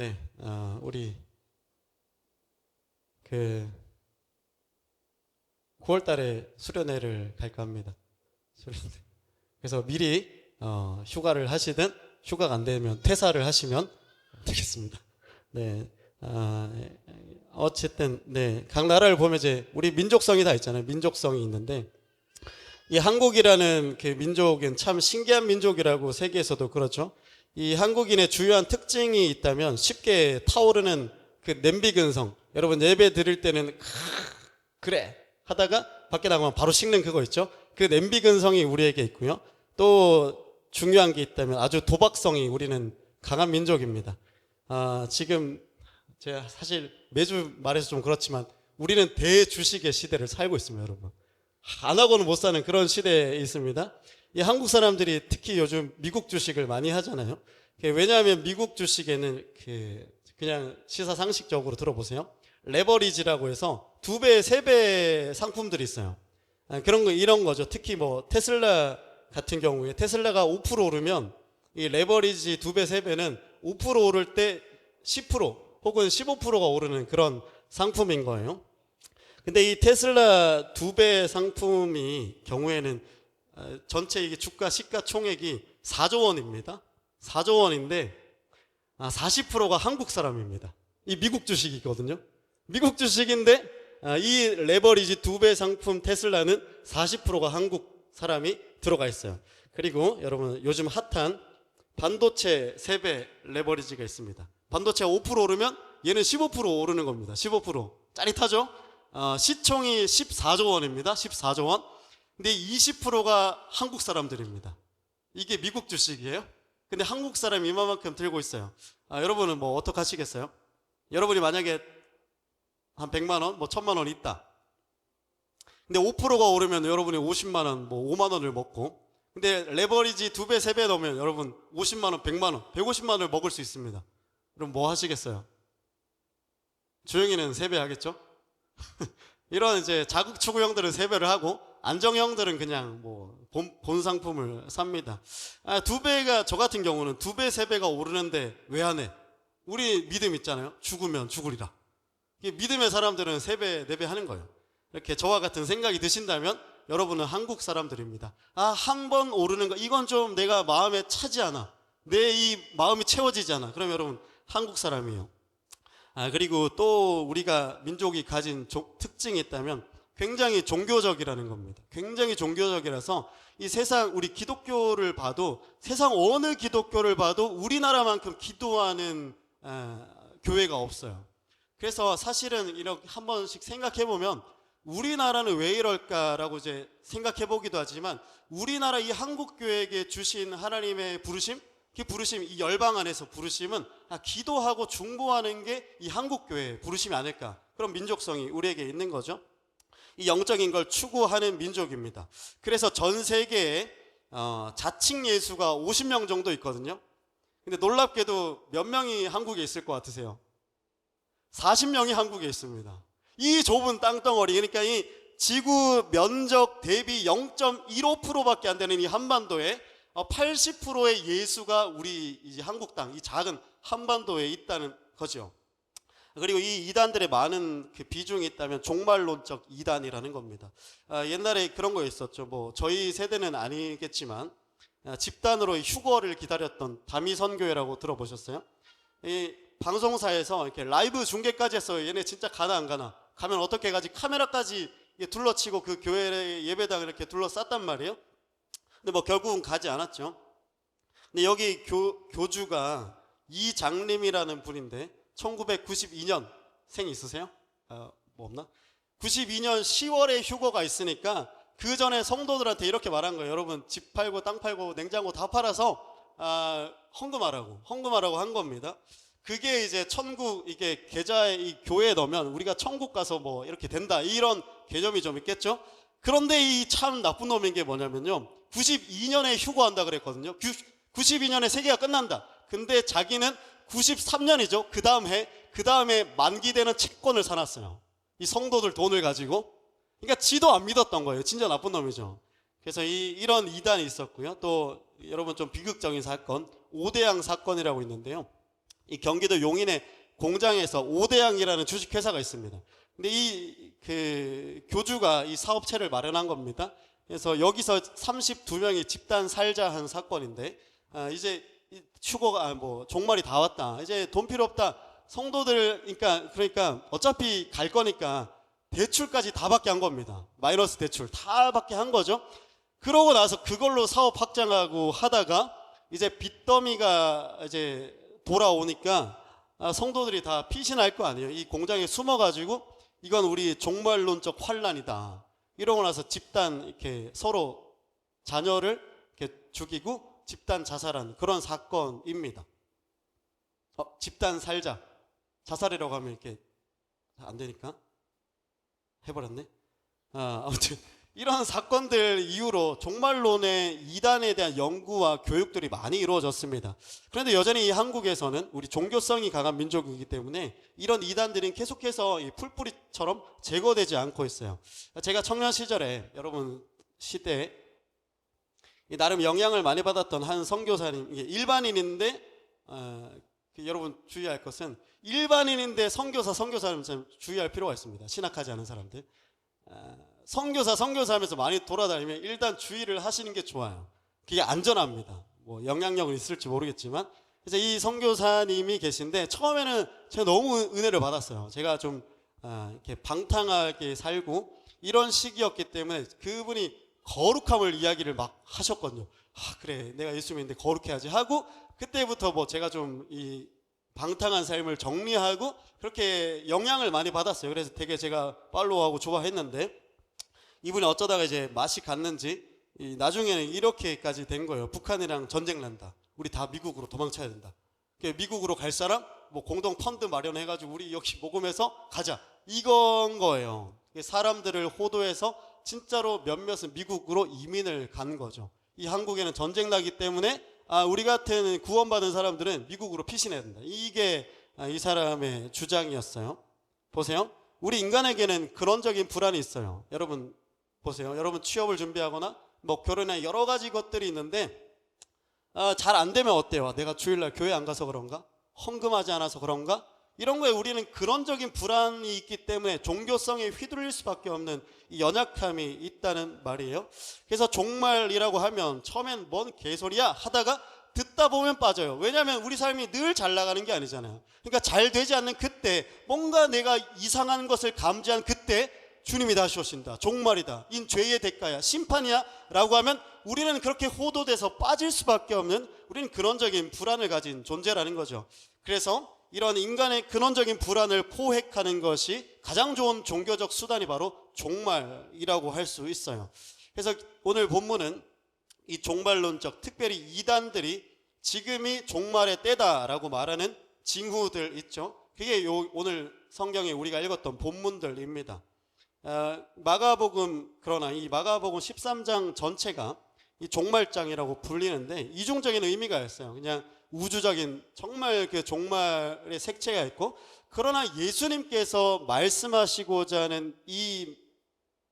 네, 우리 그 9월 달에 수련회를 갈까 합니다. 수련회. 그래서 미리 휴가를 하시든 휴가가 안 되면 퇴사를 하시면 되겠습니다. 네, 어쨌든 네, 각 나라를 보면 이제 우리 민족성이 다 있잖아요. 민족성이 있는데 이 한국이라는 그 민족은 참 신기한 민족이라고 세계에서도 그렇죠. 이 한국인의 주요한 특징이 있다면 쉽게 타오르는 그 냄비 근성. 여러분 예배 드릴 때는 그래 하다가 밖에 나가면 바로 식는 그거 있죠. 그 냄비 근성이 우리에게 있고요. 또 중요한 게 있다면 아주 도박성이 우리는 강한 민족입니다. 지금 제가 사실 매주 말해서 좀 그렇지만 우리는 대주식의 시대를 살고 있습니다, 여러분. 안 하고는 못 사는 그런 시대에 있습니다. 이 한국 사람들이 특히 요즘 미국 주식을 많이 하잖아요. 왜냐하면 미국 주식에는 그냥 시사상식적으로 들어보세요. 레버리지라고 해서 2배, 3배 상품들이 있어요. 그런 거, 이런 거죠. 특히 뭐 테슬라 같은 경우에 테슬라가 5% 오르면 이 레버리지 2배, 3배는 5% 오를 때 10% 혹은 15%가 오르는 그런 상품인 거예요. 근데 이 테슬라 2배 상품이 경우에는 전체 이게 주가 시가총액이 4조 원입니다. 4조 원인데 40%가 한국 사람입니다. 이 미국 주식이거든요. 미국 주식인데 이 레버리지 2배 상품 테슬라는 40%가 한국 사람이 들어가 있어요. 그리고 여러분 요즘 핫한 반도체 3배 레버리지가 있습니다. 반도체가 5% 오르면 얘는 15% 오르는 겁니다. 15%. 짜릿하죠? 시총이 14조 원입니다. 14조 원. 근데 20%가 한국 사람들입니다. 이게 미국 주식이에요. 근데 한국 사람이 이만큼 들고 있어요. 여러분은 뭐 어떻게 하시겠어요? 여러분이 만약에 한 100만 원, 뭐 1000만 원 있다. 근데 5%가 오르면 여러분이 50만 원, 뭐 5만 원을 먹고, 근데 레버리지 2배, 3배 넣으면 여러분 50만 원, 100만 원, 150만 원을 먹을 수 있습니다. 그럼 뭐 하시겠어요? 조용히는 3배 하겠죠? 이런 이제 자국 추구형들은 3배를 하고 안정형들은 그냥 뭐 본 상품을 삽니다. 2배가 저 같은 경우는 2배, 3배가 오르는데 왜 안 해? 우리 믿음 있잖아요. 죽으면 죽으리라. 믿음의 사람들은 3배, 4배 하는 거예요. 이렇게 저와 같은 생각이 드신다면 여러분은 한국 사람들입니다. 한 번 오르는 거 이건 좀 내가 마음에 차지 않아. 내 이 마음이 채워지지 않아. 그럼 여러분 한국 사람이에요. 그리고 또 우리가 민족이 가진 특징이 있다면 굉장히 종교적이라는 겁니다. 굉장히 종교적이라서 이 세상 우리 기독교를 봐도 세상 어느 기독교를 봐도 우리나라만큼 기도하는 교회가 없어요. 그래서 사실은 이렇게 한 번씩 생각해 보면 우리나라는 왜 이럴까라고 이제 생각해 보기도 하지만 우리나라 이 한국 교회에게 주신 하나님의 부르심, 그 부르심, 이 열방 안에서 부르심은 기도하고 중보하는 게 이 한국 교회의 부르심이 아닐까. 그런 민족성이 우리에게 있는 거죠. 이 영적인 걸 추구하는 민족입니다. 그래서 전 세계에 자칭 예수가 50명 정도 있거든요. 근데 놀랍게도 몇 명이 한국에 있을 것 같으세요? 40명이 한국에 있습니다. 이 좁은 땅덩어리, 그러니까 이 지구 면적 대비 0.15%밖에 안 되는 이 한반도에 80%의 예수가 우리 이제 한국 땅, 이 작은 한반도에 있다는 거죠. 그리고 이 이단들의 많은 그 비중이 있다면 종말론적 이단이라는 겁니다. 옛날에 그런 거 있었죠. 뭐 저희 세대는 아니겠지만 집단으로 휴거를 기다렸던 다미선교회라고 들어보셨어요? 이 방송사에서 이렇게 라이브 중계까지 했어요. 얘네 진짜 가나 안 가나? 가면 어떻게 가지? 카메라까지 둘러치고 그 교회 예배당을 이렇게 둘러쌌단 말이에요. 근데 뭐 결국은 가지 않았죠. 근데 여기 교주가 이장림이라는 분인데 1992년 생 있으세요? 뭐 없나? 92년 10월에 휴거가 있으니까 그 전에 성도들한테 이렇게 말한 거예요. 여러분 집 팔고 땅 팔고 냉장고 다 팔아서 헌금하라고 한 겁니다. 그게 이제 천국 이게 계좌에 이 교회에 넣으면 우리가 천국 가서 뭐 이렇게 된다 이런 개념이 좀 있겠죠. 그런데 이 참 나쁜 놈인 게 뭐냐면요. 92년에 휴거한다 그랬거든요. 92년에 세계가 끝난다. 근데 자기는 93년이죠. 그 다음에 만기되는 채권을 사놨어요. 이 성도들 돈을 가지고. 그러니까 지도 안 믿었던 거예요. 진짜 나쁜 놈이죠. 그래서 이런 이단이 있었고요. 또 여러분 좀 비극적인 사건, 오대양 사건이라고 있는데요. 이 경기도 용인의 공장에서 오대양이라는 주식회사가 있습니다. 근데 이 그 교주가 이 사업체를 마련한 겁니다. 그래서 여기서 32명이 집단 살자한 사건인데, 이제 휴거가 뭐 종말이 다 왔다. 이제 돈 필요 없다. 성도들 그러니까 어차피 갈 거니까 대출까지 다 받게 한 겁니다. 마이너스 대출 다 받게 한 거죠. 그러고 나서 그걸로 사업 확장하고 하다가 이제 빚더미가 이제 돌아오니까 성도들이 다 피신할 거 아니에요. 이 공장에 숨어가지고 이건 우리 종말론적 환란이다. 이러고 나서 집단 이렇게 서로 자녀를 이렇게 죽이고 집단 자살한 그런 사건입니다. 집단 살자. 자살이라고 하면 이렇게 안 되니까 해버렸네. 아무튼 이런 사건들 이후로 종말론의 이단에 대한 연구와 교육들이 많이 이루어졌습니다. 그런데 여전히 이 한국에서는 우리 종교성이 강한 민족이기 때문에 이런 이단들은 계속해서 이 풀뿌리처럼 제거되지 않고 있어요. 제가 청년 시절에 여러분 시대에 나름 영향을 많이 받았던 한 선교사님, 이게 일반인인데 여러분 주의할 것은 일반인인데 선교사는 좀 주의할 필요가 있습니다. 신학하지 않은 사람들. 선교사하면서 많이 돌아다니면 일단 주의를 하시는 게 좋아요. 그게 안전합니다. 뭐 영향력은 있을지 모르겠지만. 그래서 이 선교사님이 계신데 처음에는 제가 너무 은혜를 받았어요. 제가 좀 이렇게 방탕하게 살고 이런 시기였기 때문에 그분이 거룩함을 이야기를 막 하셨거든요. 그래 내가 예수 믿는데 거룩해야지 하고, 그때부터 뭐 제가 좀 이 방탕한 삶을 정리하고 그렇게 영향을 많이 받았어요. 그래서 되게 제가 팔로우하고 좋아했는데 이분이 어쩌다가 이제 맛이 갔는지 나중에는 이렇게까지 된 거예요. 북한이랑 전쟁 난다. 우리 다 미국으로 도망쳐야 된다. 미국으로 갈 사람 뭐 공동 펀드 마련해가지고 우리 여기 모금해서 가자. 이건 거예요. 사람들을 호도해서 진짜로 몇몇은 미국으로 이민을 간 거죠. 이 한국에는 전쟁 나기 때문에 우리 같은 구원받은 사람들은 미국으로 피신해야 된다. 이게 이 사람의 주장이었어요. 보세요. 우리 인간에게는 그런적인 불안이 있어요. 여러분 보세요. 여러분 취업을 준비하거나 뭐 결혼에 여러 가지 것들이 있는데 잘 안 되면 어때요? 내가 주일날 교회 안 가서 그런가? 헌금하지 않아서 그런가? 이런 거에 우리는 그런적인 불안이 있기 때문에 종교성에 휘둘릴 수밖에 없는 이 연약함이 있다는 말이에요. 그래서 종말이라고 하면 처음엔 뭔 개소리야 하다가 듣다 보면 빠져요. 왜냐하면 우리 삶이 늘 잘 나가는 게 아니잖아요. 그러니까 잘 되지 않는 그때, 뭔가 내가 이상한 것을 감지한 그때 주님이 다시 오신다. 종말이다. 인 죄의 대가야. 심판이야. 라고 하면 우리는 그렇게 호도돼서 빠질 수밖에 없는, 우리는 근원적인 불안을 가진 존재라는 거죠. 그래서 이런 인간의 근원적인 불안을 포획하는 것이 가장 좋은 종교적 수단이 바로 종말이라고 할 수 있어요. 그래서 오늘 본문은 이 종말론적, 특별히 이단들이 지금이 종말의 때다라고 말하는 징후들 있죠. 그게 오늘 성경에 우리가 읽었던 본문들입니다. 그러나 이 마가복음 13장 전체가 이 종말장이라고 불리는데 이중적인 의미가 있어요. 그냥 우주적인 정말 그 종말의 색채가 있고, 그러나 예수님께서 말씀하시고자 하는 이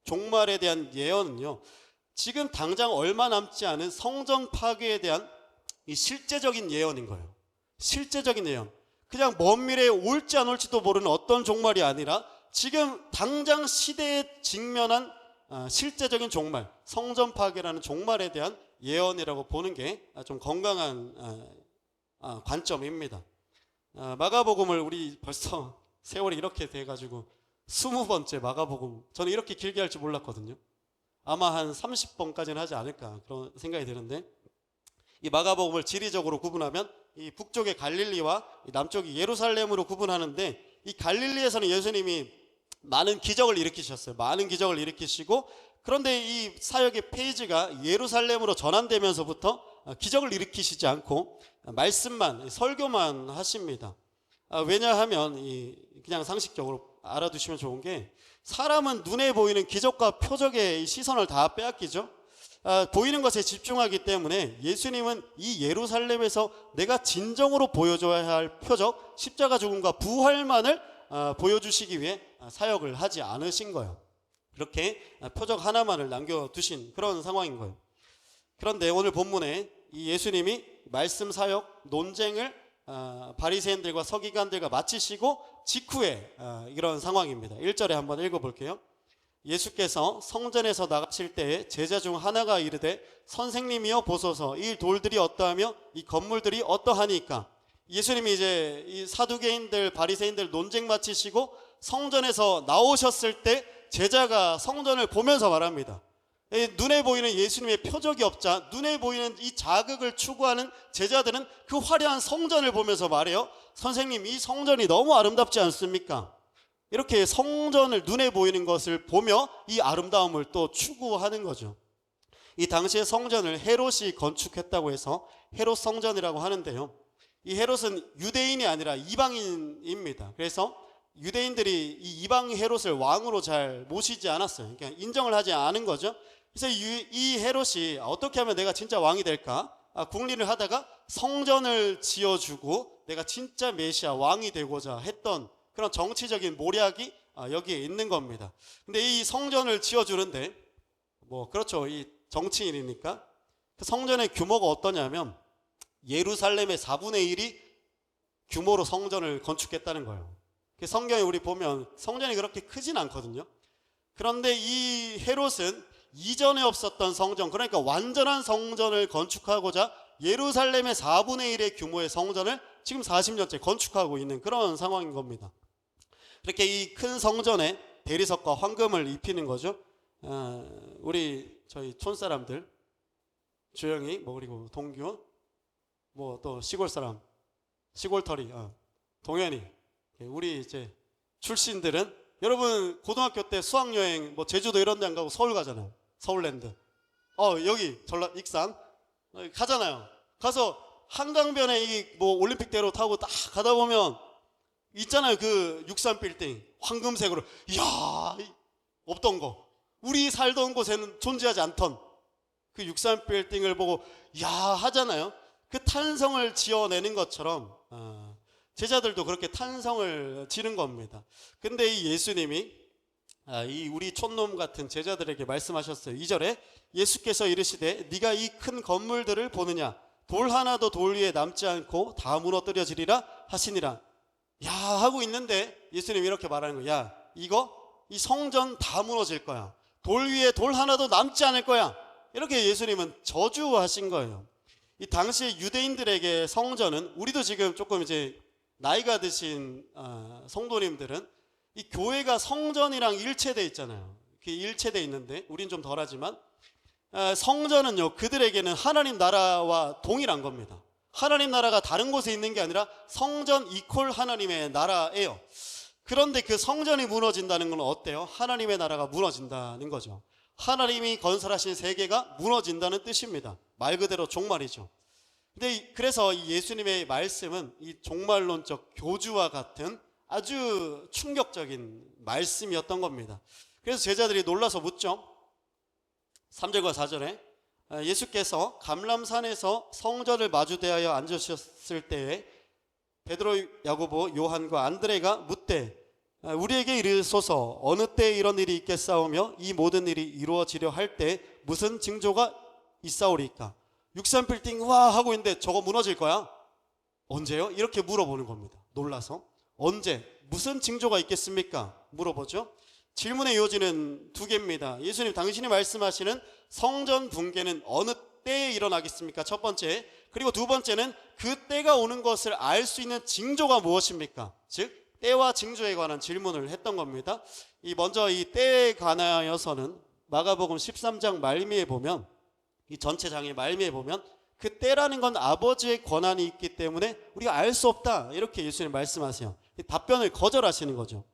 종말에 대한 예언은요, 지금 당장 얼마 남지 않은 성전 파괴에 대한 이 실제적인 예언인 거예요. 실제적인 예언. 그냥 먼 미래에 올지 안 올지도 모르는 어떤 종말이 아니라 지금 당장 시대에 직면한 실제적인 종말, 성전 파괴라는 종말에 대한 예언이라고 보는 게 좀 건강한 관점입니다. 마가복음을 우리 벌써 세월이 이렇게 돼가지고 20번째 마가복음, 저는 이렇게 길게 할 줄 몰랐거든요. 아마 한 30번까지는 하지 않을까 그런 생각이 드는데, 이 마가복음을 지리적으로 구분하면 이 북쪽의 갈릴리와 이 남쪽의 예루살렘으로 구분하는데, 이 갈릴리에서는 예수님이 많은 기적을 일으키셨어요. 많은 기적을 일으키시고, 그런데 이 사역의 페이지가 예루살렘으로 전환되면서부터 기적을 일으키시지 않고 말씀만, 설교만 하십니다. 왜냐하면 그냥 상식적으로 알아두시면 좋은 게, 사람은 눈에 보이는 기적과 표적의 시선을 다 빼앗기죠. 보이는 것에 집중하기 때문에 예수님은 이 예루살렘에서 내가 진정으로 보여줘야 할 표적, 십자가 죽음과 부활만을 보여주시기 위해 사역을 하지 않으신 거예요. 그렇게 표적 하나만을 남겨두신 그런 상황인 거예요. 그런데 오늘 본문에 이 예수님이 말씀 사역, 논쟁을 바리새인들과 서기관들과 마치시고 직후에 이런 상황입니다. 1절에 한번 읽어볼게요. 예수께서 성전에서 나가실 때에 제자 중 하나가 이르되 선생님이여 보소서 이 돌들이 어떠하며 이 건물들이 어떠하니까. 예수님이 이제 이 사두개인들 바리새인들 논쟁 마치시고 성전에서 나오셨을 때 제자가 성전을 보면서 말합니다. 눈에 보이는 예수님의 표적이 없자 눈에 보이는 이 자극을 추구하는 제자들은 그 화려한 성전을 보면서 말해요. 선생님, 이 성전이 너무 아름답지 않습니까? 이렇게 성전을 눈에 보이는 것을 보며 이 아름다움을 또 추구하는 거죠. 이 당시에 성전을 헤롯이 건축했다고 해서 헤롯 성전이라고 하는데요. 이 헤롯은 유대인이 아니라 이방인입니다. 그래서 유대인들이 이 이방 헤롯을 왕으로 잘 모시지 않았어요. 그러니까 인정을 하지 않은 거죠. 그래서 이 헤롯이 어떻게 하면 내가 진짜 왕이 될까? 궁리를 하다가 성전을 지어주고 내가 진짜 메시아 왕이 되고자 했던 그런 정치적인 모략이 여기에 있는 겁니다. 근데 이 성전을 지어주는데 그렇죠. 이 정치인이니까 그 성전의 규모가 어떠냐면 예루살렘의 4분의 1이 규모로 성전을 건축했다는 거예요. 성경에 우리 보면 성전이 그렇게 크진 않거든요. 그런데 이 헤롯은 이전에 없었던 성전, 그러니까 완전한 성전을 건축하고자 예루살렘의 4분의 1의 규모의 성전을 지금 40년째 건축하고 있는 그런 상황인 겁니다. 이렇게 이 큰 성전에 대리석과 황금을 입히는 거죠. 저희 촌사람들 주영이 그리고 동규 또 시골 사람 시골털이 동현이 우리 이제 출신들은 여러분 고등학교 때 수학여행 제주도 이런 데 안 가고 서울 가잖아요. 서울랜드. 여기 전라 익산 가잖아요. 가서 한강변에 이 올림픽대로 타고 딱 가다 보면 있잖아요. 그 63빌딩 황금색으로 이야 없던 거 우리 살던 곳에는 존재하지 않던 그 63빌딩을 보고 이야 하잖아요. 그 탄성을 지어내는 것처럼 제자들도 그렇게 탄성을 지는 겁니다. 근데 이 예수님이 이 우리 촌놈 같은 제자들에게 말씀하셨어요. 2절에 예수께서 이르시되 네가 이 큰 건물들을 보느냐 돌 하나도 돌 위에 남지 않고 다 무너뜨려지리라 하시니라. 야 하고 있는데 예수님이 이렇게 말하는 거야. 이 성전 다 무너질 거야. 돌 위에 돌 하나도 남지 않을 거야. 이렇게 예수님은 저주하신 거예요. 이 당시 유대인들에게 성전은 우리도 지금 조금 이제 나이가 드신 성도님들은 이 교회가 성전이랑 일체돼 있잖아요. 그 일체돼 있는데 우린 좀 덜하지만 성전은요 그들에게는 하나님 나라와 동일한 겁니다. 하나님 나라가 다른 곳에 있는 게 아니라 성전 이퀄 하나님의 나라예요. 그런데 그 성전이 무너진다는 건 어때요? 하나님의 나라가 무너진다는 거죠. 하나님이 건설하신 세계가 무너진다는 뜻입니다. 말 그대로 종말이죠. 근데 그래서 이 예수님의 말씀은 이 종말론적 교주와 같은 아주 충격적인 말씀이었던 겁니다. 그래서 제자들이 놀라서 묻죠. 3절과 4절에 예수께서 감람산에서 성전을 마주대하여 앉으셨을 때에 베드로, 야고보, 요한과 안드레가 묻되 우리에게 이르소서 어느 때에 이런 일이 있겠사오며 이 모든 일이 이루어지려 할 때 무슨 징조가 있사오리까? 63빌딩 와 하고 있는데 저거 무너질 거야? 언제요? 이렇게 물어보는 겁니다. 놀라서 언제? 무슨 징조가 있겠습니까? 물어보죠. 질문의 요지는 두 개입니다. 예수님 당신이 말씀하시는 성전 붕괴는 어느 때에 일어나겠습니까? 첫 번째. 그리고 두 번째는 그 때가 오는 것을 알 수 있는 징조가 무엇입니까? 즉 때와 징조에 관한 질문을 했던 겁니다. 먼저 이 때에 관하여서는 마가복음 13장 말미에 보면 이 전체 장의 말미에 보면 그 때라는 건 아버지의 권한이 있기 때문에 우리가 알 수 없다 이렇게 예수님 말씀하세요. 답변을 거절하시는 거죠.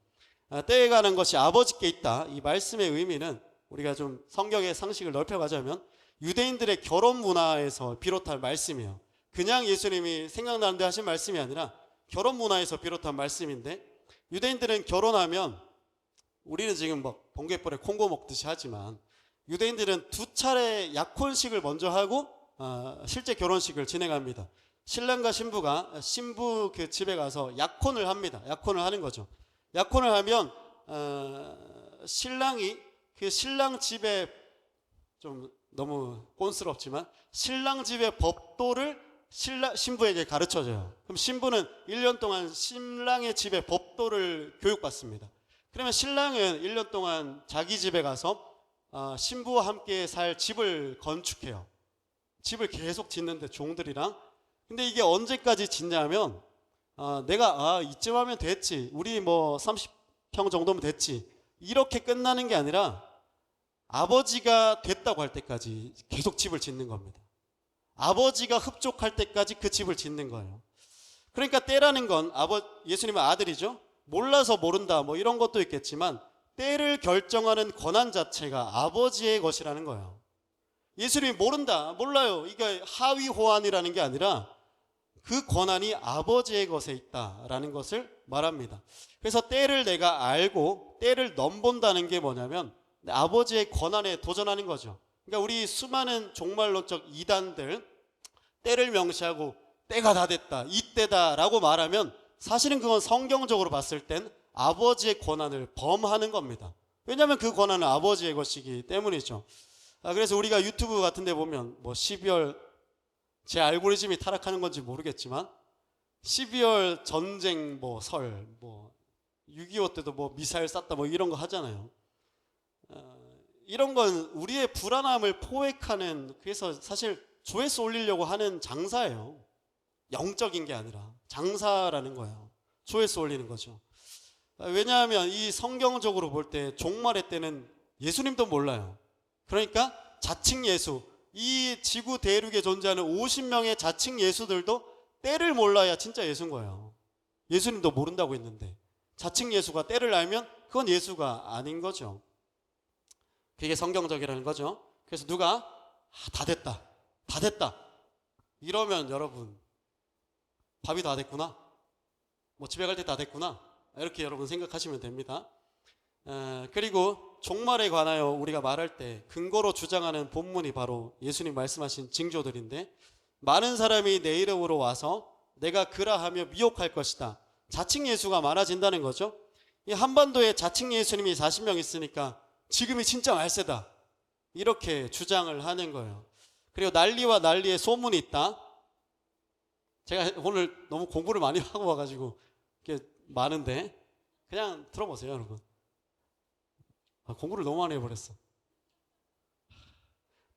때에 관한 것이 아버지께 있다. 이 말씀의 의미는 우리가 좀 성경의 상식을 넓혀가자면 유대인들의 결혼 문화에서 비롯한 말씀이에요. 그냥 예수님이 생각나는데 하신 말씀이 아니라 결혼 문화에서 비롯한 말씀인데 유대인들은 결혼하면 우리는 지금 번갯불에 콩고 먹듯이 하지만 유대인들은 두 차례 약혼식을 먼저 하고 실제 결혼식을 진행합니다. 신랑과 신부가 신부 그 집에 가서 약혼을 합니다. 약혼을 하는 거죠. 약혼을 하면 신랑이 그 신랑 집에 좀 너무 꼰스럽지만 신랑 집의 법도를 신부에게 가르쳐줘요. 그럼 신부는 1년 동안 신랑의 집에 법도를 교육받습니다. 그러면 신랑은 1년 동안 자기 집에 가서 신부와 함께 살 집을 건축해요. 집을 계속 짓는데 종들이랑. 근데 이게 언제까지 짓냐면 내가 이쯤 하면 됐지, 우리 뭐 30평 정도면 됐지, 이렇게 끝나는 게 아니라 아버지가 됐다고 할 때까지 계속 집을 짓는 겁니다. 아버지가 흡족할 때까지 그 집을 짓는 거예요. 그러니까 때라는 건 예수님은 아들이죠. 몰라서 모른다 뭐 이런 것도 있겠지만 때를 결정하는 권한 자체가 아버지의 것이라는 거예요. 예수님이 모른다, 몰라요, 이게 하위 호환이라는 게 아니라 그 권한이 아버지의 것에 있다라는 것을 말합니다. 그래서 때를 내가 알고 때를 넘본다는 게 뭐냐면 아버지의 권한에 도전하는 거죠. 그러니까 우리 수많은 종말론적 이단들 때를 명시하고 때가 다 됐다, 이때다라고 말하면 사실은 그건 성경적으로 봤을 땐 아버지의 권한을 범하는 겁니다. 왜냐하면 그 권한은 아버지의 것이기 때문이죠. 그래서 우리가 유튜브 같은 데 보면 뭐 12월, 제 알고리즘이 타락하는 건지 모르겠지만 12월 전쟁 뭐 설, 뭐 6.25 때도 뭐 미사일 쐈다 뭐 이런 거 하잖아요. 이런 건 우리의 불안함을 포획하는, 그래서 사실 조회수 올리려고 하는 장사예요. 영적인 게 아니라 장사라는 거예요. 조회수 올리는 거죠. 왜냐하면 이 성경적으로 볼 때 종말의 때는 예수님도 몰라요. 그러니까 자칭 예수, 이 지구 대륙에 존재하는 50명의 자칭 예수들도 때를 몰라야 진짜 예수인 거예요. 예수님도 모른다고 했는데 자칭 예수가 때를 알면 그건 예수가 아닌 거죠. 그게 성경적이라는 거죠. 그래서 누가 다 됐다, 다 됐다 이러면 여러분 밥이 다 됐구나, 뭐 집에 갈 때 다 됐구나, 이렇게 여러분 생각하시면 됩니다. 그리고 종말에 관하여 우리가 말할 때 근거로 주장하는 본문이 바로 예수님 말씀하신 징조들인데, 많은 사람이 내 이름으로 와서 내가 그라하며 미혹할 것이다. 자칭 예수가 많아진다는 거죠. 이 한반도에 자칭 예수님이 40명 있으니까 지금이 진짜 말세다 이렇게 주장을 하는 거예요. 그리고 난리와 난리의 소문이 있다. 제가 오늘 너무 공부를 많이 하고 와가지고 이게 많은데 그냥 들어보세요 여러분. 공부를 너무 많이 해버렸어.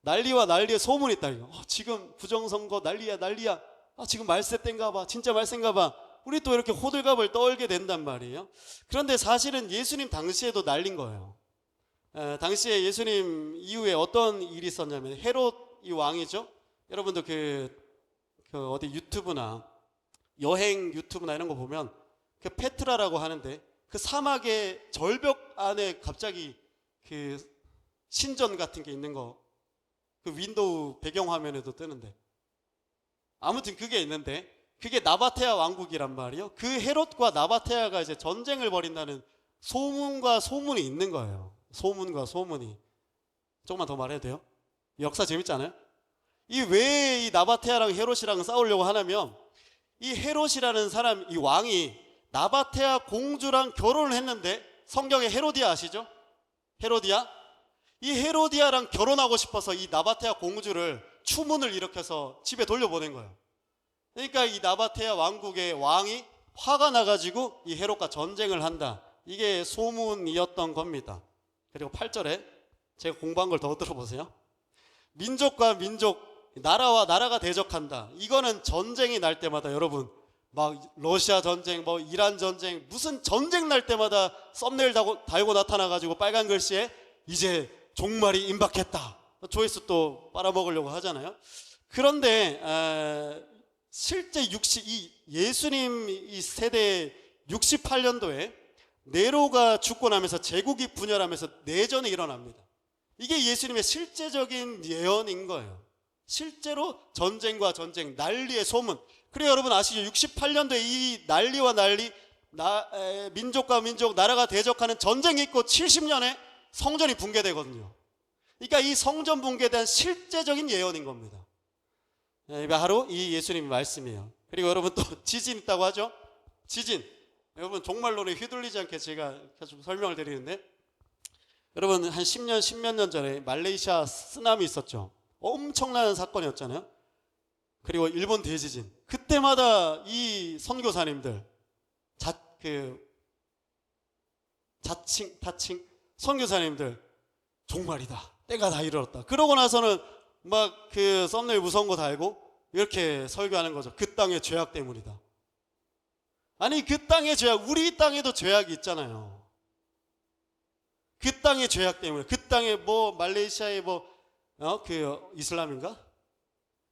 난리와 난리의 소문이 있다. 지금 부정선거 난리야 난리야. 지금 말세 때인가 봐, 진짜 말세인가 봐. 우리 또 이렇게 호들갑을 떨게 된단 말이에요. 그런데 사실은 예수님 당시에도 난린 거예요. 당시에 예수님 이후에 어떤 일이 있었냐면 헤롯 이 왕이죠. 여러분도 그 어디 유튜브나 여행 유튜브나 이런 거 보면 그 페트라라고 하는데 그 사막의 절벽 안에 갑자기 그 신전 같은 게 있는 거, 그 윈도우 배경화면에도 뜨는데, 아무튼 그게 있는데 그게 나바테아 왕국이란 말이에요. 그 헤롯과 나바테아가 이제 전쟁을 벌인다는 소문과 소문이 있는 거예요. 소문과 소문이. 조금만 더 말해도 돼요? 역사 재밌지 않아요? 이 왜 이 나바테아랑 헤롯이랑 싸우려고 하냐면 이 헤롯이라는 사람, 이 왕이 나바테아 공주랑 결혼을 했는데, 성경에 헤로디아 아시죠? 헤로디아? 이 헤로디아랑 결혼하고 싶어서 이 나바테아 공주를 추문을 일으켜서 집에 돌려보낸 거예요. 그러니까 이 나바테아 왕국의 왕이 화가 나가지고 이 헤롯과 전쟁을 한다. 이게 소문이었던 겁니다. 그리고 8절에 제가 공부한 걸 더 들어보세요. 민족과 민족, 나라와 나라가 대적한다. 이거는 전쟁이 날 때마다 여러분 막 러시아 전쟁, 뭐 이란 전쟁, 무슨 전쟁 날 때마다 썸네일 달고 나타나가지고 빨간 글씨에 이제 종말이 임박했다. 조회수 또 빨아먹으려고 하잖아요. 그런데 실제 이 예수님 이 세대 68년도에 네로가 죽고 나면서 제국이 분열하면서 내전이 일어납니다. 이게 예수님의 실제적인 예언인 거예요. 실제로 전쟁과 전쟁, 난리의 소문. 그리고 여러분 아시죠? 68년도에 이 난리와 난리, 민족과 민족, 나라가 대적하는 전쟁이 있고 70년에 성전이 붕괴되거든요. 그러니까 이 성전 붕괴에 대한 실제적인 예언인 겁니다. 바로 이 예수님의 말씀이에요. 그리고 여러분 또 지진 있다고 하죠? 지진. 여러분 종말론에 휘둘리지 않게 제가 계속 설명을 드리는데, 여러분 한 10몇 년 전에 말레이시아 쓰나미 있었죠. 엄청난 사건이었잖아요. 그리고 일본 대지진, 그때마다 이 선교사님들 타칭 선교사님들 종말이다, 때가 다 이르렀다, 그러고 나서는 막 그 썸네일 무서운 거 달고 이렇게 설교하는 거죠. 그 땅의 죄악 때문이다. 아니, 그 땅의 죄악, 우리 땅에도 죄악이 있잖아요. 그 땅의 죄악 때문에, 그 땅에 뭐 말레이시아의 그 이슬람인가?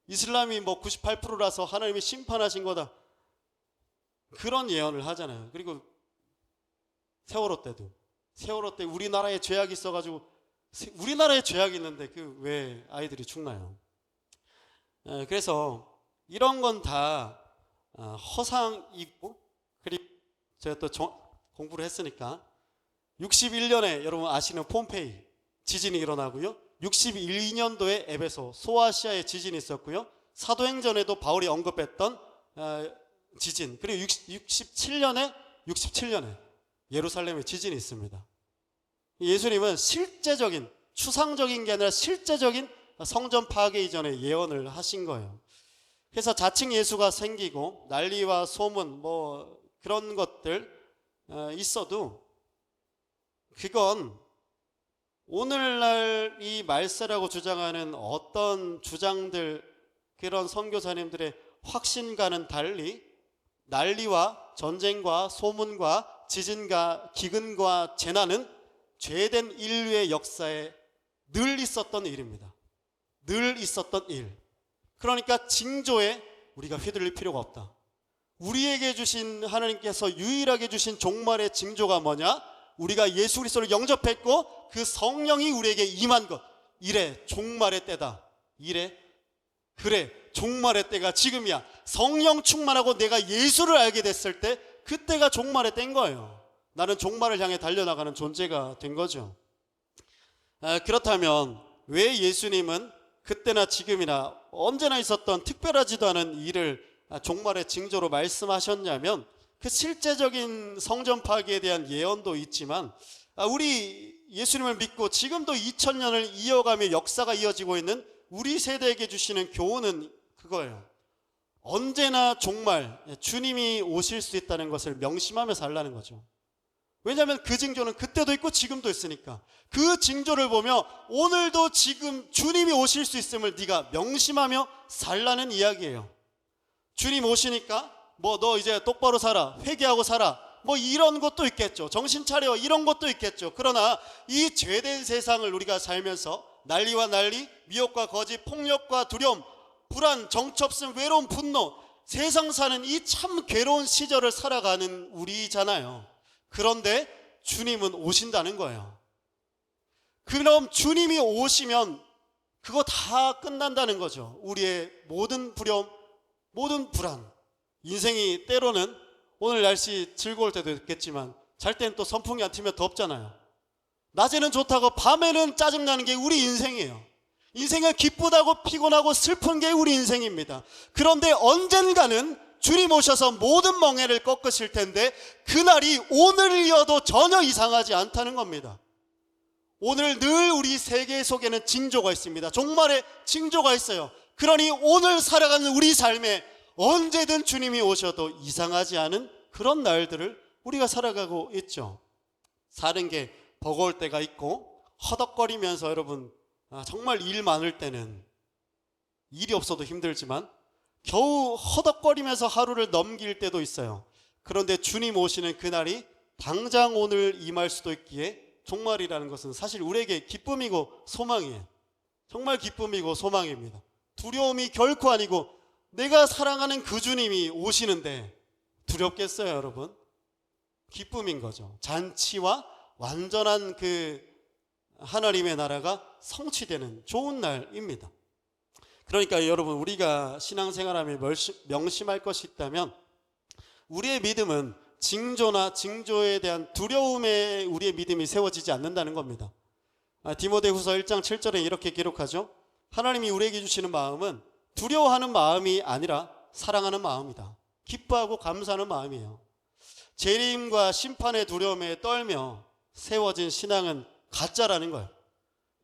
이슬람이 98%라서 하나님이 심판하신 거다, 그런 예언을 하잖아요. 그리고 세월호 때 우리나라에 죄악이 있어가지고, 우리나라에 죄악이 있는데 그 왜 아이들이 죽나요? 그래서 이런 건 다 허상이고, 그리고 제가 또 공부를 했으니까 61년에 여러분 아시는 폼페이 지진이 일어나고요, 61년도에 에베소 소아시아의 지진이 있었고요, 사도행전에도 바울이 언급했던 지진, 그리고 67년에 예루살렘의 지진이 있습니다. 예수님은 실제적인, 추상적인 게 아니라 실제적인 성전 파괴 이전에 예언을 하신 거예요. 그래서 자칭 예수가 생기고 난리와 소문 그런 것들 있어도 그건 오늘날 이 말세라고 주장하는 어떤 주장들, 그런 선교사님들의 확신과는 달리 난리와 전쟁과 소문과 지진과 기근과 재난은 죄된 인류의 역사에 늘 있었던 일입니다. 늘 있었던 일. 그러니까 징조에 우리가 휘둘릴 필요가 없다. 우리에게 주신, 하나님께서 유일하게 주신 종말의 징조가 뭐냐? 우리가 예수 그리스도를 영접했고 그 성령이 우리에게 임한 것. 이래 종말의 때다. 그래 종말의 때가 지금이야. 성령 충만하고 내가 예수를 알게 됐을 때, 그때가 종말의 때인 거예요. 나는 종말을 향해 달려나가는 존재가 된 거죠. 그렇다면 왜 예수님은 그때나 지금이나 언제나 있었던 특별하지도 않은 일을 종말의 징조로 말씀하셨냐면, 그 실제적인 성전 파괴에 대한 예언도 있지만, 우리 예수님을 믿고 지금도 2000년을 이어가며 역사가 이어지고 있는 우리 세대에게 주시는 교훈은 그거예요. 언제나 종말, 주님이 오실 수 있다는 것을 명심하며 살라는 거죠. 왜냐하면 그 징조는 그때도 있고 지금도 있으니까. 그 징조를 보며 오늘도 지금 주님이 오실 수 있음을 네가 명심하며 살라는 이야기예요. 주님 오시니까 너 이제 똑바로 살아, 회개하고 살아, 이런 것도 있겠죠. 정신 차려, 이런 것도 있겠죠. 그러나 이 죄된 세상을 우리가 살면서 난리와 난리, 미혹과 거짓, 폭력과 두려움, 불안, 정처없음, 외로움, 분노, 세상 사는 이 참 괴로운 시절을 살아가는 우리잖아요. 그런데 주님은 오신다는 거예요. 그럼 주님이 오시면 그거 다 끝난다는 거죠. 우리의 모든 두려움, 모든 불안. 인생이 때로는 오늘 날씨 즐거울 때도 있겠지만 잘 때는 또 선풍기 안 틀면 덥잖아요. 낮에는 좋다고 밤에는 짜증나는 게 우리 인생이에요. 인생은 기쁘다고 피곤하고 슬픈 게 우리 인생입니다. 그런데 언젠가는 주님 오셔서 모든 멍해를 꺾으실 텐데, 그날이 오늘이어도 전혀 이상하지 않다는 겁니다. 오늘 늘 우리 세계 속에는 징조가 있습니다. 종말의 징조가 있어요. 그러니 오늘 살아가는 우리 삶에 언제든 주님이 오셔도 이상하지 않은 그런 날들을 우리가 살아가고 있죠. 사는 게 버거울 때가 있고, 허덕거리면서 여러분 정말 일 많을 때는, 일이 없어도 힘들지만 겨우 허덕거리면서 하루를 넘길 때도 있어요. 그런데 주님 오시는 그날이 당장 오늘 임할 수도 있기에 종말이라는 것은 사실 우리에게 기쁨이고 소망이에요. 정말 기쁨이고 소망입니다. 두려움이 결코 아니고, 내가 사랑하는 그 주님이 오시는데 두렵겠어요, 여러분? 기쁨인 거죠. 잔치와 완전한 그 하나님의 나라가 성취되는 좋은 날입니다. 그러니까 여러분, 우리가 신앙생활하며 명심할 것이 있다면, 우리의 믿음은 징조나 징조에 대한 두려움에 우리의 믿음이 세워지지 않는다는 겁니다. 디모데후서 1장 7절에 이렇게 기록하죠. 하나님이 우리에게 주시는 마음은 두려워하는 마음이 아니라 사랑하는 마음이다. 기뻐하고 감사하는 마음이에요. 재림과 심판의 두려움에 떨며 세워진 신앙은 가짜라는 거예요.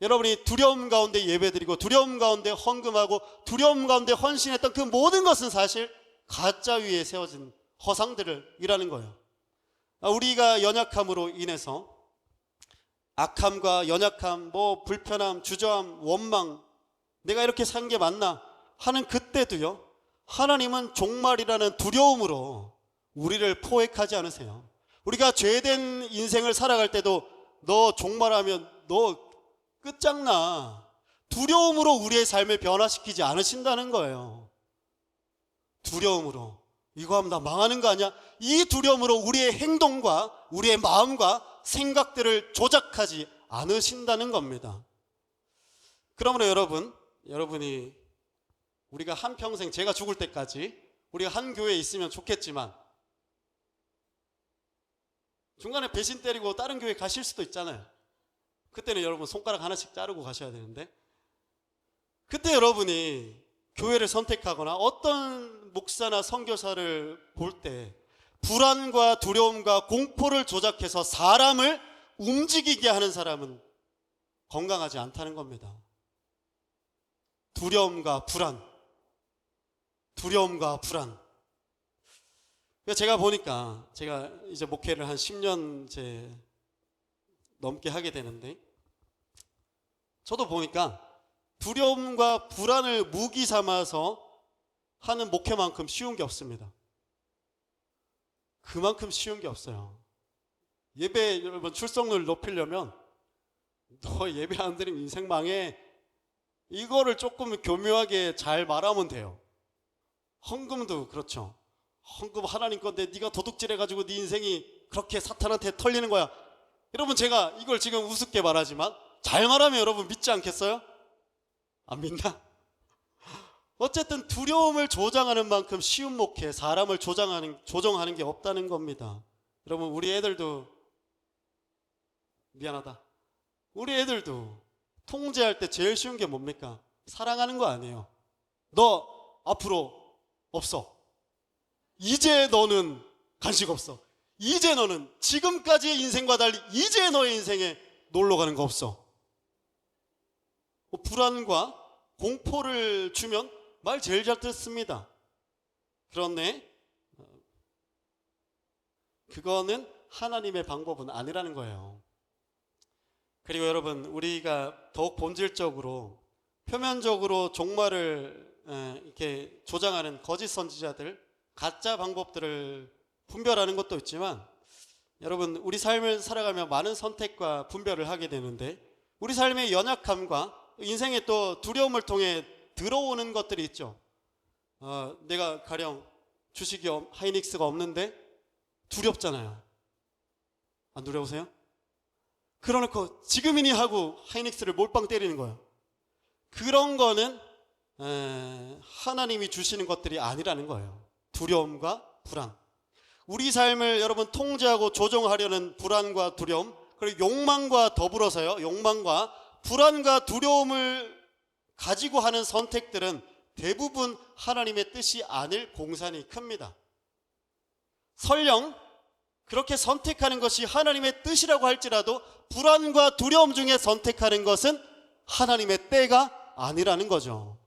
여러분이 두려움 가운데 예배드리고 두려움 가운데 헌금하고 두려움 가운데 헌신했던 그 모든 것은 사실 가짜 위에 세워진 허상들을 이라는 거예요. 우리가 연약함으로 인해서 악함과 연약함, 불편함, 주저함, 원망, 내가 이렇게 산 게 맞나 하는 그때도요, 하나님은 종말이라는 두려움으로 우리를 포획하지 않으세요. 우리가 죄된 인생을 살아갈 때도 너 종말하면 너 끝장나, 두려움으로 우리의 삶을 변화시키지 않으신다는 거예요. 두려움으로 이거 하면 나 망하는 거 아니야? 이 두려움으로 우리의 행동과 우리의 마음과 생각들을 조작하지 않으신다는 겁니다. 그러므로 여러분이 우리가 한평생, 제가 죽을 때까지 우리가 한 교회에 있으면 좋겠지만 중간에 배신 때리고 다른 교회 가실 수도 있잖아요. 그때는 여러분 손가락 하나씩 자르고 가셔야 되는데, 그때 여러분이 교회를 선택하거나 어떤 목사나 선교사를 볼 때 불안과 두려움과 공포를 조작해서 사람을 움직이게 하는 사람은 건강하지 않다는 겁니다. 두려움과 불안. 제가 보니까, 제가 이제 목회를 한 10년 넘게 하게 되는데, 저도 보니까 두려움과 불안을 무기 삼아서 하는 목회만큼 쉬운 게 없습니다. 그만큼 쉬운 게 없어요. 예배 여러분 출석률 높이려면 너 예배 안 드리면 인생 망해, 이거를 조금 교묘하게 잘 말하면 돼요. 헌금도 그렇죠. 헌금 하나님 건데 네가 도둑질해가지고 네 인생이 그렇게 사탄한테 털리는 거야. 여러분, 제가 이걸 지금 우습게 말하지만 잘 말하면 여러분 믿지 않겠어요? 안 믿나? 어쨌든 두려움을 조장하는 만큼 쉬운 목회, 사람을 조정하는 게 없다는 겁니다. 여러분, 우리 애들도 미안하다. 우리 애들도 통제할 때 제일 쉬운 게 뭡니까? 사랑하는 거 아니에요. 너 앞으로 없어. 이제 너는 간식 없어. 이제 너는 지금까지의 인생과 달리 이제 너의 인생에 놀러 가는 거 없어. 불안과 공포를 주면 말 제일 잘 듣습니다. 그런데 그거는 하나님의 방법은 아니라는 거예요. 그리고 여러분, 우리가 더욱 본질적으로, 표면적으로 종말을 이렇게 조장하는 거짓 선지자들, 가짜 방법들을 분별하는 것도 있지만, 여러분, 우리 삶을 살아가며 많은 선택과 분별을 하게 되는데, 우리 삶의 연약함과 인생의 또 두려움을 통해 들어오는 것들이 있죠. 내가 가령 주식이 하이닉스가 없는데 두렵잖아요. 안 두려우세요? 그러놓고 지금이니 하고 하이닉스를 몰빵 때리는 거예요. 그런 거는 하나님이 주시는 것들이 아니라는 거예요. 두려움과 불안, 우리 삶을 여러분 통제하고 조정하려는 불안과 두려움, 그리고 욕망과 더불어서요, 욕망과 불안과 두려움을 가지고 하는 선택들은 대부분 하나님의 뜻이 아닐 공산이 큽니다. 설령 그렇게 선택하는 것이 하나님의 뜻이라고 할지라도 불안과 두려움 중에 선택하는 것은 하나님의 때가 아니라는 거죠.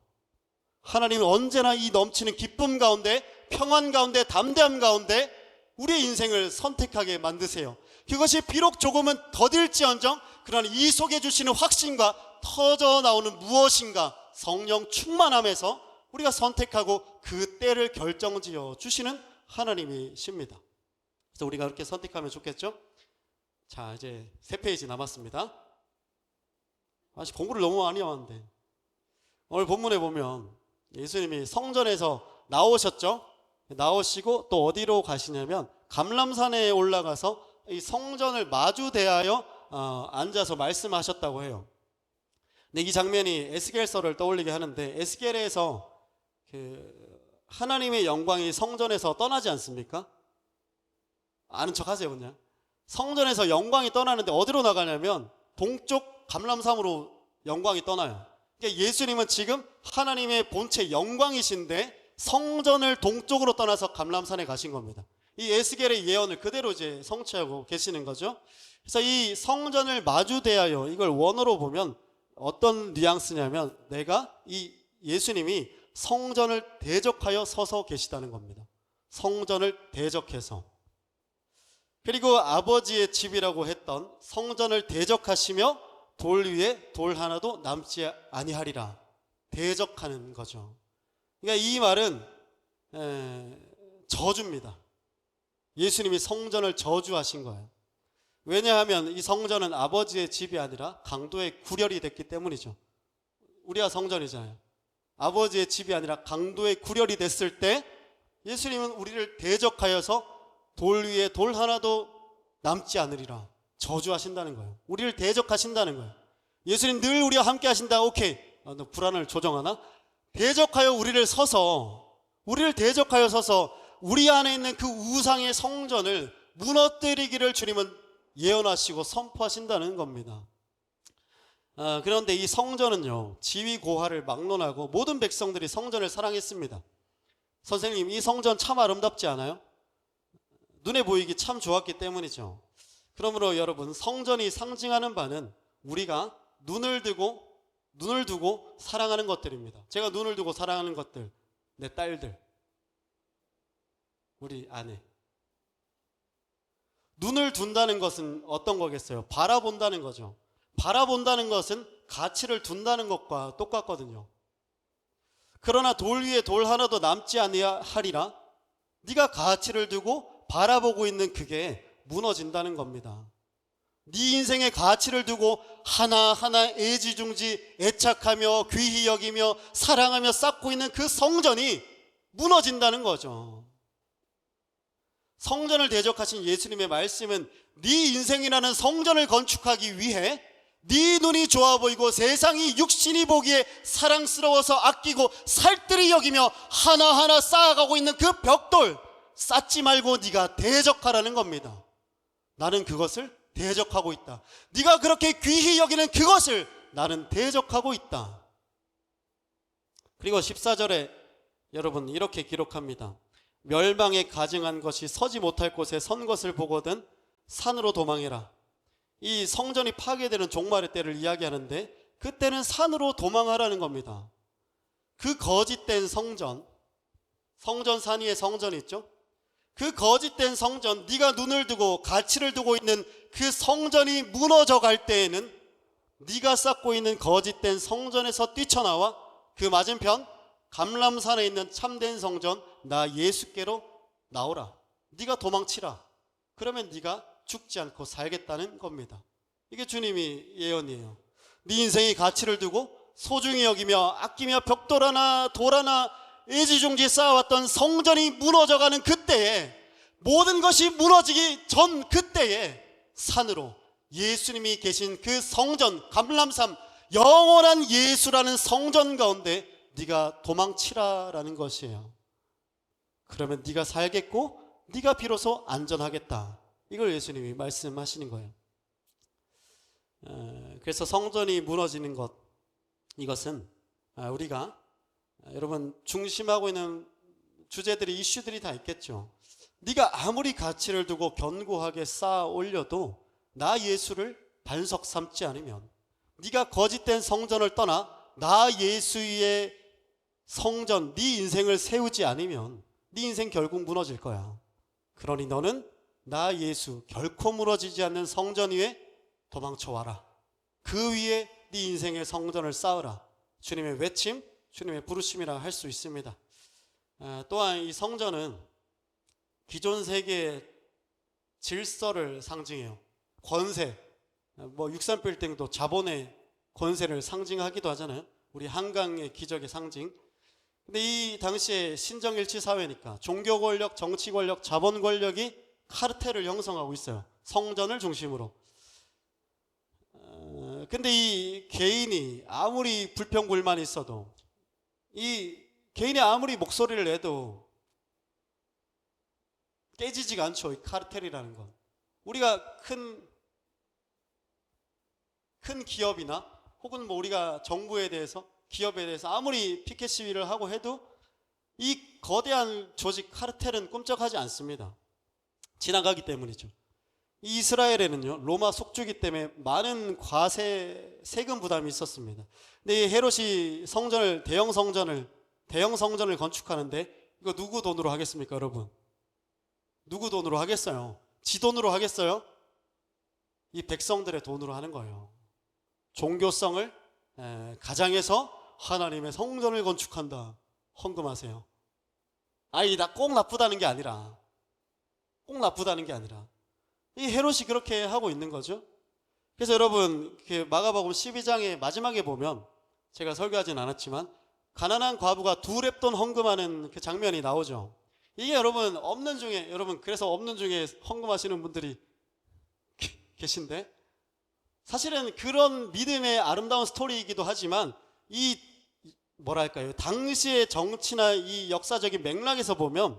하나님은 언제나 이 넘치는 기쁨 가운데, 평안 가운데, 담대함 가운데 우리의 인생을 선택하게 만드세요. 그것이 비록 조금은 더딜지언정, 그러나 이 속에 주시는 확신과 터져 나오는 무엇인가, 성령 충만함에서 우리가 선택하고 그 때를 결정지어 주시는 하나님이십니다. 그래서 우리가 그렇게 선택하면 좋겠죠? 자, 이제 3페이지 남았습니다. 아직 공부를 너무 많이 해왔는데, 오늘 본문에 보면 예수님이 성전에서 나오셨죠? 나오시고 또 어디로 가시냐면 감람산에 올라가서 이 성전을 마주 대하여 앉아서 말씀하셨다고 해요. 근데 이 장면이 에스겔서를 떠올리게 하는데, 에스겔에서 하나님의 영광이 성전에서 떠나지 않습니까? 아는 척 하세요. 그냥 성전에서 영광이 떠나는데 어디로 나가냐면 동쪽 감람산으로 영광이 떠나요. 그러니까 예수님은 지금 하나님의 본체 영광이신데 성전을 동쪽으로 떠나서 감람산에 가신 겁니다. 이 에스겔의 예언을 그대로 이제 성취하고 계시는 거죠. 그래서 이 성전을 마주 대하여, 이걸 원어로 보면 어떤 뉘앙스냐면 내가 이 예수님이 성전을 대적하여 서서 계시다는 겁니다. 성전을 대적해서. 그리고 아버지의 집이라고 했던 성전을 대적하시며 돌 위에 돌 하나도 남지 아니하리라. 대적하는 거죠. 그러니까 이 말은 저주입니다. 예수님이 성전을 저주하신 거예요. 왜냐하면 이 성전은 아버지의 집이 아니라 강도의 구렬이 됐기 때문이죠. 우리가 성전이잖아요. 아버지의 집이 아니라 강도의 구렬이 됐을 때 예수님은 우리를 대적하여서 돌 위에 돌 하나도 남지 않으리라 저주하신다는 거예요. 우리를 대적하신다는 거예요. 예수님 늘 우리와 함께 하신다. 오케이. 너 불안을 조정하나? 대적하여 우리를 대적하여 서서 우리 안에 있는 그 우상의 성전을 무너뜨리기를 주님은 예언하시고 선포하신다는 겁니다. 그런데 이 성전은요, 지위 고하를 막론하고 모든 백성들이 성전을 사랑했습니다. 선생님, 이 성전 참 아름답지 않아요? 눈에 보이기 참 좋았기 때문이죠. 그러므로 여러분, 성전이 상징하는 바는 우리가 눈을 두고 사랑하는 것들입니다. 제가 눈을 두고 사랑하는 것들, 내 딸들, 우리 아내. 눈을 둔다는 것은 어떤 거겠어요? 바라본다는 거죠. 바라본다는 것은 가치를 둔다는 것과 똑같거든요. 그러나 돌 위에 돌 하나도 남지 아니하리라. 네가 가치를 두고 바라보고 있는 그게 무너진다는 겁니다. 네 인생의 가치를 두고 하나하나 애지중지 애착하며 귀히 여기며 사랑하며 쌓고 있는 그 성전이 무너진다는 거죠. 성전을 대적하신 예수님의 말씀은 네 인생이라는 성전을 건축하기 위해 네 눈이 좋아 보이고 세상이 육신이 보기에 사랑스러워서 아끼고 살뜰히 여기며 하나하나 쌓아가고 있는 그 벽돌 쌓지 말고 네가 대적하라는 겁니다. 나는 그것을 대적하고 있다. 네가 그렇게 귀히 여기는 그것을 나는 대적하고 있다. 그리고 14절에 여러분 이렇게 기록합니다. 멸망에 가증한 것이 서지 못할 곳에 선 것을 보거든 산으로 도망해라. 이 성전이 파괴되는 종말의 때를 이야기하는데 그때는 산으로 도망하라는 겁니다. 그 거짓된 성전 산 위에 성전이 있죠. 그 거짓된 성전, 네가 눈을 두고 가치를 두고 있는 그 성전이 무너져 갈 때에는 네가 쌓고 있는 거짓된 성전에서 뛰쳐나와 그 맞은편 감람산에 있는 참된 성전 나 예수께로 나오라. 네가 도망치라. 그러면 네가 죽지 않고 살겠다는 겁니다. 이게 주님이 예언이에요. 네 인생이 가치를 두고 소중히 여기며 아끼며 벽돌 하나 돌 하나 애지중지 쌓아왔던 성전이 무너져가는 그때에 모든 것이 무너지기 전 그때에 산으로 예수님이 계신 그 성전 감람산 영원한 예수라는 성전 가운데 네가 도망치라라는 것이에요. 그러면 네가 살겠고 네가 비로소 안전하겠다. 이걸 예수님이 말씀하시는 거예요. 그래서 성전이 무너지는 것, 이것은 우리가 여러분 중심하고 있는 주제들이 이슈들이 다 있겠죠. 네가 아무리 가치를 두고 견고하게 쌓아 올려도 나 예수를 반석 삼지 않으면, 네가 거짓된 성전을 떠나 나 예수의 성전, 네 인생을 세우지 않으면 네 인생 결국 무너질 거야. 그러니 너는 나 예수 결코 무너지지 않는 성전 위에 도망쳐와라. 그 위에 네 인생의 성전을 쌓으라. 주님의 외침, 주님의 부르심이라 할 수 있습니다. 또한 이 성전은 기존 세계의 질서를 상징해요. 권세, 63빌딩도 자본의 권세를 상징하기도 하잖아요. 우리 한강의 기적의 상징. 근데 이 당시에 신정일치 사회니까 종교 권력, 정치 권력, 자본 권력이 카르텔을 형성하고 있어요. 성전을 중심으로. 근데 이 개인이 아무리 불평불만이 있어도, 이 개인이 아무리 목소리를 내도 깨지지가 않죠. 이 카르텔이라는 건. 우리가 큰 기업이나 혹은 우리가 정부에 대해서, 기업에 대해서 아무리 피켓 시위를 하고 해도 이 거대한 조직 카르텔은 꿈쩍하지 않습니다. 지나가기 때문이죠. 이 이스라엘에는요, 로마 속주기 때문에 많은 과세 세금 부담이 있었습니다. 근데 이 헤롯이 대형 성전을 건축하는데 이거 누구 돈으로 하겠습니까, 여러분? 누구 돈으로 하겠어요? 지 돈으로 하겠어요? 이 백성들의 돈으로 하는 거예요. 종교성을 가장해서 하나님의 성전을 건축한다. 헌금하세요. 아니, 꼭 나쁘다는 게 아니라, 이 헤롯이 그렇게 하고 있는 거죠. 그래서 여러분, 마가복음 12장의 마지막에 보면, 제가 설교하진 않았지만 가난한 과부가 2렙돈 헌금하는 그 장면이 나오죠. 이게 여러분 그래서 없는 중에 헌금하시는 분들이 계신데, 사실은 그런 믿음의 아름다운 스토리이기도 하지만 당시의 정치나 이 역사적인 맥락에서 보면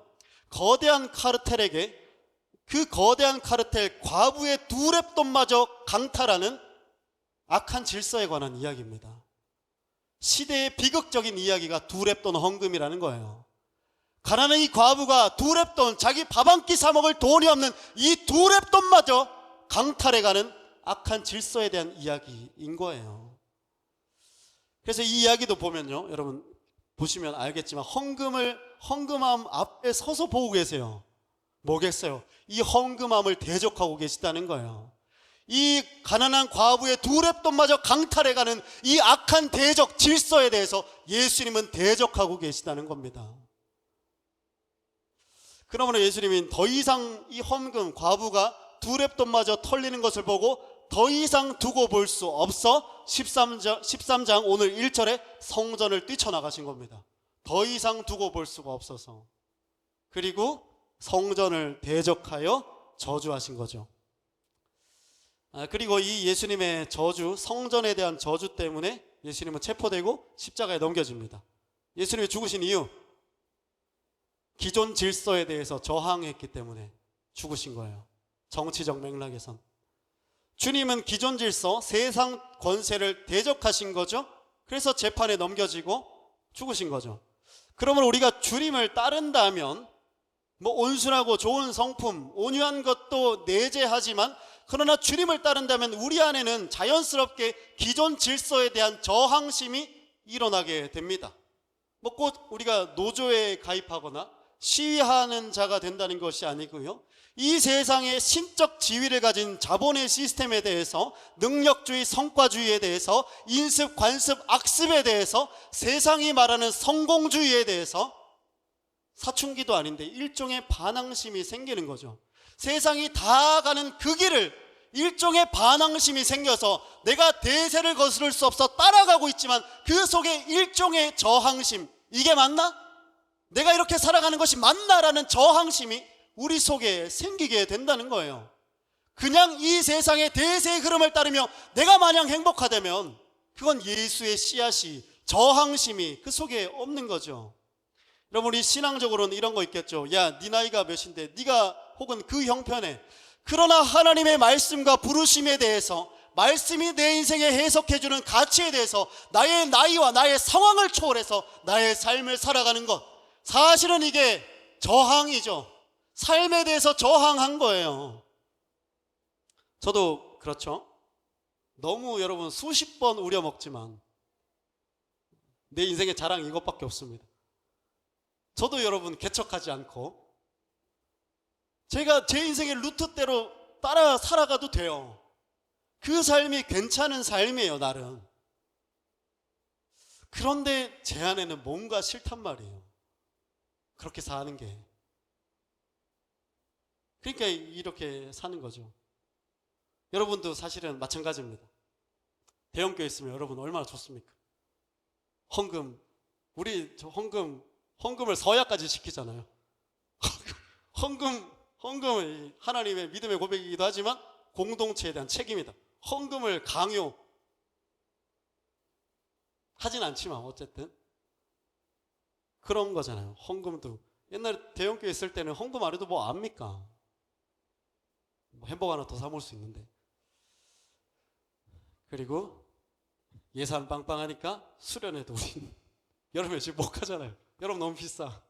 거대한 카르텔에게 그 거대한 카르텔 과부의 2렙돈마저 강탈하는 악한 질서에 관한 이야기입니다. 시대의 비극적인 이야기가 2렙돈 헌금이라는 거예요. 가난한 이 과부가 2렙돈, 자기 밥 한 끼 사 먹을 돈이 없는 이 2렙돈마저 강탈해가는 악한 질서에 대한 이야기인 거예요. 그래서 이 이야기도 보면요, 여러분 보시면 알겠지만 헌금함 앞에 서서 보고 계세요. 뭐겠어요? 이 헌금함을 대적하고 계시다는 거예요. 이 가난한 과부의 2렙돈마저 강탈해가는 이 악한 대적 질서에 대해서 예수님은 대적하고 계시다는 겁니다. 그러므로 예수님은 더 이상 이 헌금, 과부가 2렙돈마저 털리는 것을 보고 더 이상 두고 볼 수 없어 13장 오늘 1절에 성전을 뛰쳐나가신 겁니다. 더 이상 두고 볼 수가 없어서. 그리고 성전을 대적하여 저주하신 거죠. 그리고 이 예수님의 저주, 성전에 대한 저주 때문에 예수님은 체포되고 십자가에 넘겨집니다. 예수님이 죽으신 이유, 기존 질서에 대해서 저항했기 때문에 죽으신 거예요. 정치적 맥락에선 주님은 기존 질서, 세상 권세를 대적하신 거죠. 그래서 재판에 넘겨지고 죽으신 거죠. 그러므로 우리가 주님을 따른다면 온순하고 좋은 성품, 온유한 것도 내재하지만, 그러나 주님을 따른다면 우리 안에는 자연스럽게 기존 질서에 대한 저항심이 일어나게 됩니다. 꼭 우리가 노조에 가입하거나 시위하는 자가 된다는 것이 아니고요, 이 세상의 신적 지위를 가진 자본의 시스템에 대해서, 능력주의, 성과주의에 대해서, 인습, 관습, 악습에 대해서, 세상이 말하는 성공주의에 대해서 사춘기도 아닌데 일종의 반항심이 생기는 거죠. 세상이 다 가는 그 길을 일종의 반항심이 생겨서 내가 대세를 거스를 수 없어 따라가고 있지만 그 속에 일종의 저항심, 이게 맞나? 내가 이렇게 살아가는 것이 맞나라는 저항심이 우리 속에 생기게 된다는 거예요. 그냥 이 세상의 대세의 흐름을 따르며 내가 마냥 행복하다면 그건 예수의 씨앗이, 저항심이 그 속에 없는 거죠. 여러분, 우리 신앙적으로는 이런 거 있겠죠. 야, 네 나이가 몇인데 네가 혹은 그 형편에, 그러나 하나님의 말씀과 부르심에 대해서, 말씀이 내 인생에 해석해주는 가치에 대해서 나의 나이와 나의 상황을 초월해서 나의 삶을 살아가는 것, 사실은 이게 저항이죠. 삶에 대해서 저항한 거예요. 저도 그렇죠. 너무 여러분 수십 번 우려먹지만 내 인생의 자랑 이것밖에 없습니다. 저도 여러분 개척하지 않고 제가 제 인생의 루트대로 따라 살아가도 돼요. 그 삶이 괜찮은 삶이에요, 나름. 그런데 제 안에는 뭔가 싫단 말이에요. 그렇게 사는 게. 그러니까 이렇게 사는 거죠. 여러분도 사실은 마찬가지입니다. 대형교회 있으면 여러분 얼마나 좋습니까? 헌금을 서야까지 시키잖아요. 헌금은 하나님의 믿음의 고백이기도 하지만 공동체에 대한 책임이다. 헌금을 강요하진 않지만 어쨌든 그런 거잖아요. 헌금도 옛날에 대형교회 있을 때는 헌금 안 해도 뭐 압니까? 햄버거 하나 더 사 먹을 수 있는데. 그리고 예산 빵빵하니까 수련회도 우리 여름에 지금 못 가잖아요. 여름 너무 비싸.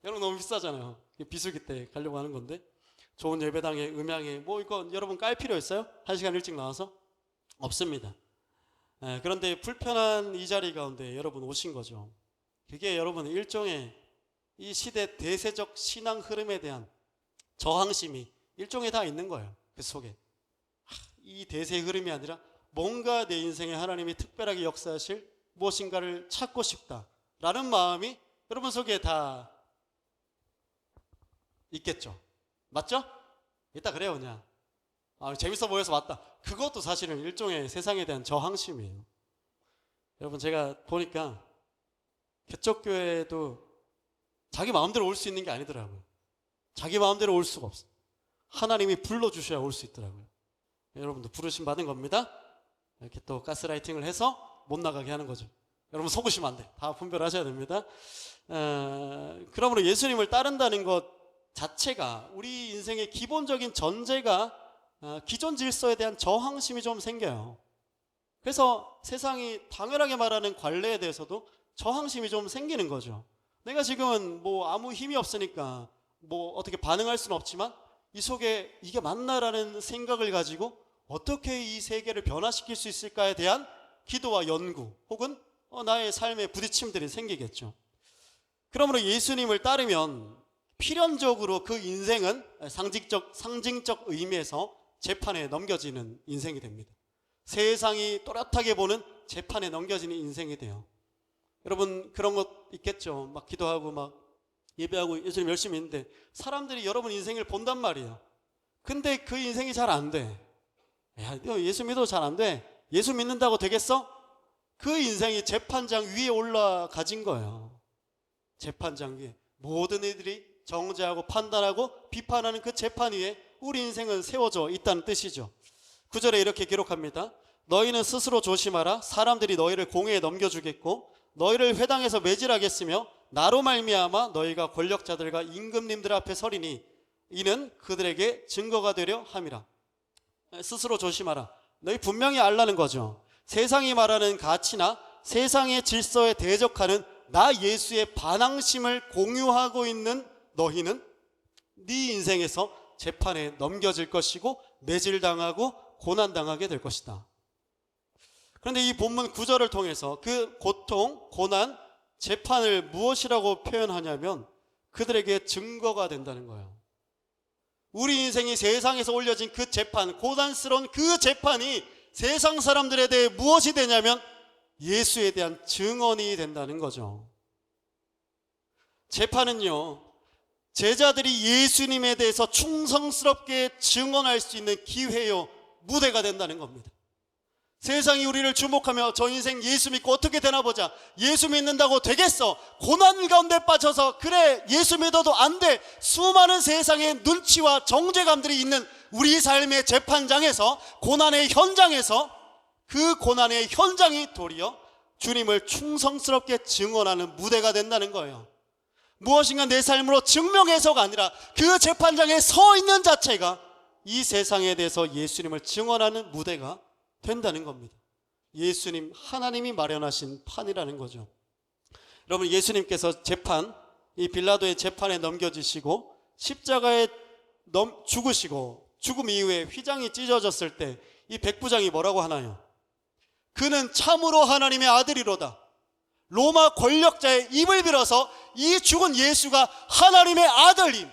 여름 너무 비싸잖아요. 비수기 때 가려고 하는 건데 좋은 예배당에 음향에 뭐 이거 여러분 깔 필요 있어요? 1시간 일찍 나와서? 없습니다. 그런데 불편한 이 자리 가운데 여러분 오신 거죠. 그게 여러분 일종의 이 시대 대세적 신앙 흐름에 대한 저항심이 일종의 다 있는 거예요. 그 속에 이 대세 흐름이 아니라 뭔가 내 인생에 하나님이 특별하게 역사하실 무엇인가를 찾고 싶다라는 마음이 여러분 속에 다 있겠죠. 맞죠? 이따 그래요 그냥. 재밌어 보여서 왔다. 그것도 사실은 일종의 세상에 대한 저항심이에요. 여러분 제가 보니까 개척교회도 자기 마음대로 올 수 있는 게 아니더라고요. 자기 마음대로 올 수가 없어요. 하나님이 불러주셔야 올 수 있더라고요. 여러분도 부르심 받은 겁니다. 이렇게 또 가스라이팅을 해서 못 나가게 하는 거죠. 여러분 속으시면 안 돼. 다 분별하셔야 됩니다. 그러므로 예수님을 따른다는 것 자체가 우리 인생의 기본적인 전제가 기존 질서에 대한 저항심이 좀 생겨요. 그래서 세상이 당연하게 말하는 관례에 대해서도 저항심이 좀 생기는 거죠. 내가 지금은 뭐 아무 힘이 없으니까 뭐 어떻게 반응할 수는 없지만 이 속에 이게 맞나라는 생각을 가지고 어떻게 이 세계를 변화시킬 수 있을까에 대한 기도와 연구 혹은 나의 삶의 부딪힘들이 생기겠죠. 그러므로 예수님을 따르면 필연적으로 그 인생은 상징적 의미에서 재판에 넘겨지는 인생이 됩니다. 세상이 또렷하게 보는 재판에 넘겨지는 인생이 돼요. 여러분 그런 것 있겠죠. 막 기도하고 막 예배하고 예수님 열심히 있는데 사람들이 여러분 인생을 본단 말이에요. 근데 그 인생이 잘 안 돼. 야, 예수 믿어도 잘 안 돼. 예수 믿는다고 되겠어? 그 인생이 재판장 위에 올라가진 거예요. 재판장 위에 모든 이들이 정죄하고 판단하고 비판하는 그 재판 위에 우리 인생은 세워져 있다는 뜻이죠. 9절에 이렇게 기록합니다. 너희는 스스로 조심하라. 사람들이 너희를 공회에 넘겨주겠고 너희를 회당에서 매질하겠으며 나로 말미암아 너희가 권력자들과 임금님들 앞에 서리니 이는 그들에게 증거가 되려 함이라. 스스로 조심하라. 너희 분명히 알라는 거죠. 세상이 말하는 가치나 세상의 질서에 대적하는 나 예수의 반항심을 공유하고 있는 너희는 네 인생에서 재판에 넘겨질 것이고 매질당하고 고난당하게 될 것이다. 그런데 이 본문 9절을 통해서 그 고통, 고난, 재판을 무엇이라고 표현하냐면 그들에게 증거가 된다는 거예요. 우리 인생이 세상에서 올려진 그 재판, 고난스러운 그 재판이 세상 사람들에 대해 무엇이 되냐면 예수에 대한 증언이 된다는 거죠. 재판은요, 제자들이 예수님에 대해서 충성스럽게 증언할 수 있는 기회요, 무대가 된다는 겁니다. 세상이 우리를 주목하며 저 인생 예수 믿고 어떻게 되나 보자. 예수 믿는다고 되겠어. 고난 가운데 빠져서 그래 예수 믿어도 안 돼. 수많은 세상의 눈치와 정죄감들이 있는 우리 삶의 재판장에서, 고난의 현장에서 그 고난의 현장이 도리어 주님을 충성스럽게 증언하는 무대가 된다는 거예요. 무엇인가 내 삶으로 증명해서가 아니라 그 재판장에 서 있는 자체가 이 세상에 대해서 예수님을 증언하는 무대가 된다는 겁니다. 예수님, 하나님이 마련하신 판이라는 거죠. 여러분, 예수님께서 재판, 이 빌라도의 재판에 넘겨지시고 십자가에 죽으시고 죽음 이후에 휘장이 찢어졌을 때 이 백부장이 뭐라고 하나요? 그는 참으로 하나님의 아들이로다. 로마 권력자의 입을 빌어서 이 죽은 예수가 하나님의 아들임,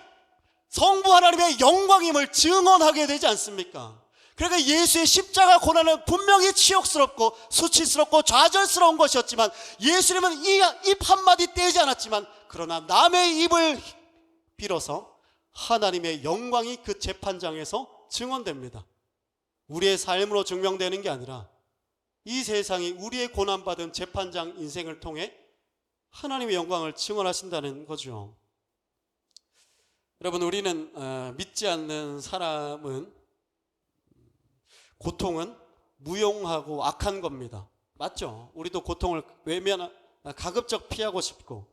성부 하나님의 영광임을 증언하게 되지 않습니까? 그러니까 예수의 십자가 고난은 분명히 치욕스럽고 수치스럽고 좌절스러운 것이었지만 예수님은 입 한마디 떼지 않았지만 그러나 남의 입을 빌어서 하나님의 영광이 그 재판장에서 증언됩니다. 우리의 삶으로 증명되는 게 아니라 이 세상이 우리의 고난받은 재판장 인생을 통해 하나님의 영광을 증언하신다는 거죠. 여러분, 우리는 믿지 않는 사람은 고통은 무용하고 악한 겁니다. 맞죠? 우리도 고통을 가급적 피하고 싶고,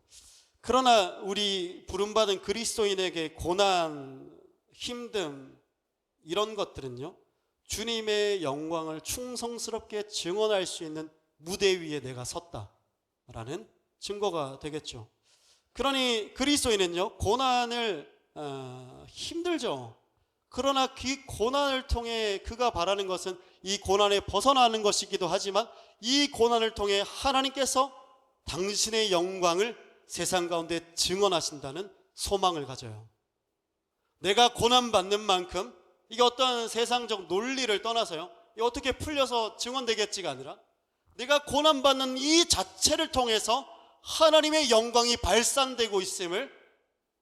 그러나 우리 부름받은 그리스도인에게 고난, 힘듦 이런 것들은요, 주님의 영광을 충성스럽게 증언할 수 있는 무대 위에 내가 섰다라는 증거가 되겠죠. 그러니 그리스도인은요, 고난을 힘들죠. 그러나 그 고난을 통해 그가 바라는 것은 이 고난에 벗어나는 것이기도 하지만 이 고난을 통해 하나님께서 당신의 영광을 세상 가운데 증언하신다는 소망을 가져요. 내가 고난받는 만큼 이게 어떤 세상적 논리를 떠나서요, 이게 어떻게 풀려서 증언되겠지가 아니라 내가 고난받는 이 자체를 통해서 하나님의 영광이 발산되고 있음을,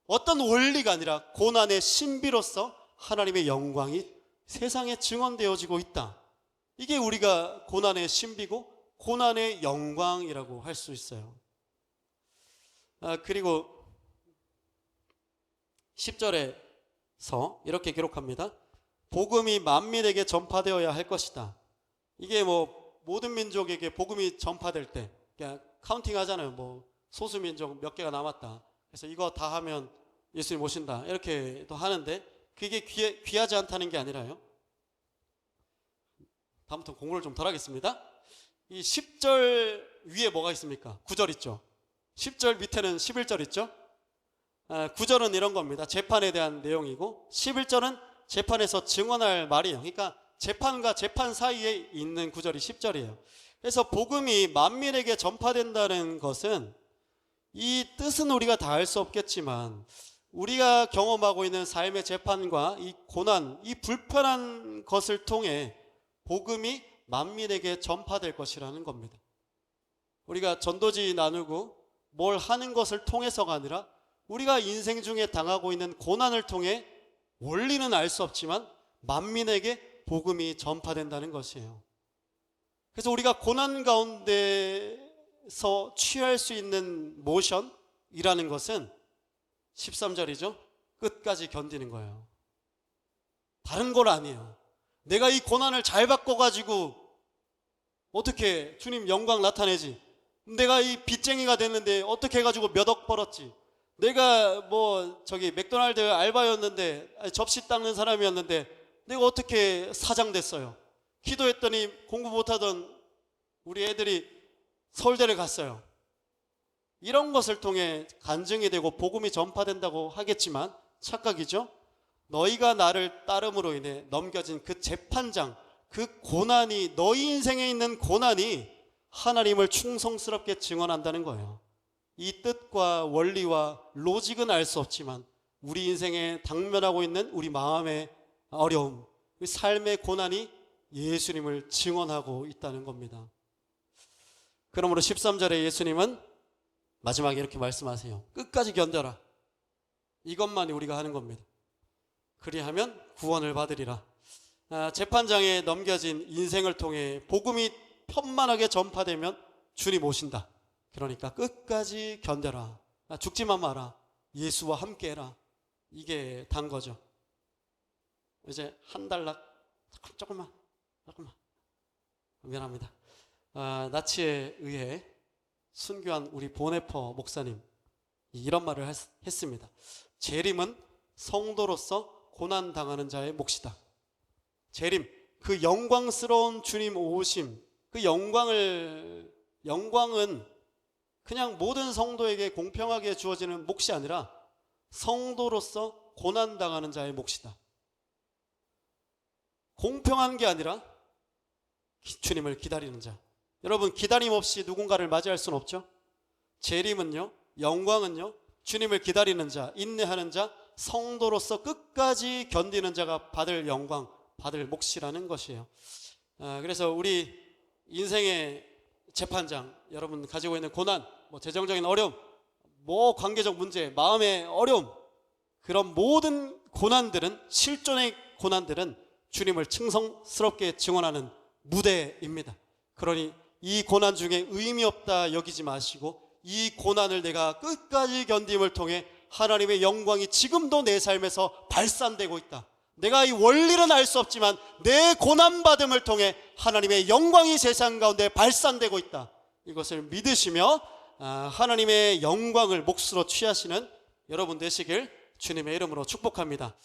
어떤 원리가 아니라 고난의 신비로서 하나님의 영광이 세상에 증언되어지고 있다. 이게 우리가 고난의 신비고 고난의 영광이라고 할 수 있어요. 그리고 10절에서 이렇게 기록합니다. 복음이 만민에게 전파되어야 할 것이다. 이게 모든 민족에게 복음이 전파될 때 그냥 카운팅 하잖아요. 소수민족 몇 개가 남았다, 그래서 이거 다 하면 예수님 오신다, 이렇게도 하는데 그게 귀하지 않다는 게 아니라요, 다음부터 공부를 좀 덜 하겠습니다. 이 10절 위에 뭐가 있습니까? 9절 있죠. 10절 밑에는 11절 있죠. 9절은 이런 겁니다. 재판에 대한 내용이고 11절은 재판에서 증언할 말이에요. 그러니까 재판과 재판 사이에 있는 구절이 10절이에요. 그래서 복음이 만민에게 전파된다는 것은, 이 뜻은 우리가 다 알 수 없겠지만 우리가 경험하고 있는 삶의 재판과 이 고난, 이 불편한 것을 통해 복음이 만민에게 전파될 것이라는 겁니다. 우리가 전도지 나누고 뭘 하는 것을 통해서가 아니라 우리가 인생 중에 당하고 있는 고난을 통해 원리는 알 수 없지만 만민에게 복음이 전파된다는 것이에요. 그래서 우리가 고난 가운데서 취할 수 있는 모션이라는 것은 13절이죠. 끝까지 견디는 거예요. 다른 건 아니에요. 내가 이 고난을 잘 바꿔가지고 어떻게 주님 영광 나타내지, 내가 이 빚쟁이가 됐는데 어떻게 해가지고 몇 억 벌었지, 내가 맥도날드 알바였는데, 접시 닦는 사람이었는데 내가 어떻게 사장 됐어요, 기도했더니 공부 못하던 우리 애들이 서울대를 갔어요. 이런 것을 통해 간증이 되고 복음이 전파된다고 하겠지만 착각이죠. 너희가 나를 따름으로 인해 넘겨진 그 재판장, 그 고난이, 너희 인생에 있는 고난이 하나님을 충성스럽게 증언한다는 거예요. 이 뜻과 원리와 로직은 알 수 없지만 우리 인생에 당면하고 있는 우리 마음의 어려움, 그 삶의 고난이 예수님을 증언하고 있다는 겁니다. 그러므로 13절에 예수님은 마지막에 이렇게 말씀하세요. 끝까지 견뎌라. 이것만이 우리가 하는 겁니다. 그리하면 구원을 받으리라. 재판장에 넘겨진 인생을 통해 복음이 편만하게 전파되면 주님 오신다. 그러니까 끝까지 견뎌라. 죽지만 마라. 예수와 함께해라. 이게 단 거죠. 이제 한 달락 조금만 미안합니다. 나치에 의해 순교한 우리 보네퍼 목사님 이런 말을 했습니다. 재림은 성도로서 고난당하는 자의 몫이다. 재림, 그 영광스러운 주님 오심, 그 영광은 그냥 모든 성도에게 공평하게 주어지는 몫이 아니라 성도로서 고난당하는 자의 몫이다. 공평한 게 아니라 주님을 기다리는 자. 여러분, 기다림 없이 누군가를 맞이할 수는 없죠. 재림은요, 영광은요, 주님을 기다리는 자, 인내하는 자, 성도로서 끝까지 견디는 자가 받을 영광, 받을 몫이라는 것이에요. 그래서 우리 인생의 재판장, 여러분 가지고 있는 고난, 재정적인 어려움, 관계적 문제, 마음의 어려움, 그런 모든 고난들은, 실존의 고난들은 주님을 충성스럽게 증언하는 무대입니다. 그러니 이 고난 중에 의미 없다 여기지 마시고 이 고난을 내가 끝까지 견딤을 통해 하나님의 영광이 지금도 내 삶에서 발산되고 있다. 내가 이 원리는 알 수 없지만 내 고난받음을 통해 하나님의 영광이 세상 가운데 발산되고 있다. 이것을 믿으시며 하나님의 영광을 몫으로 취하시는 여러분 되시길 주님의 이름으로 축복합니다.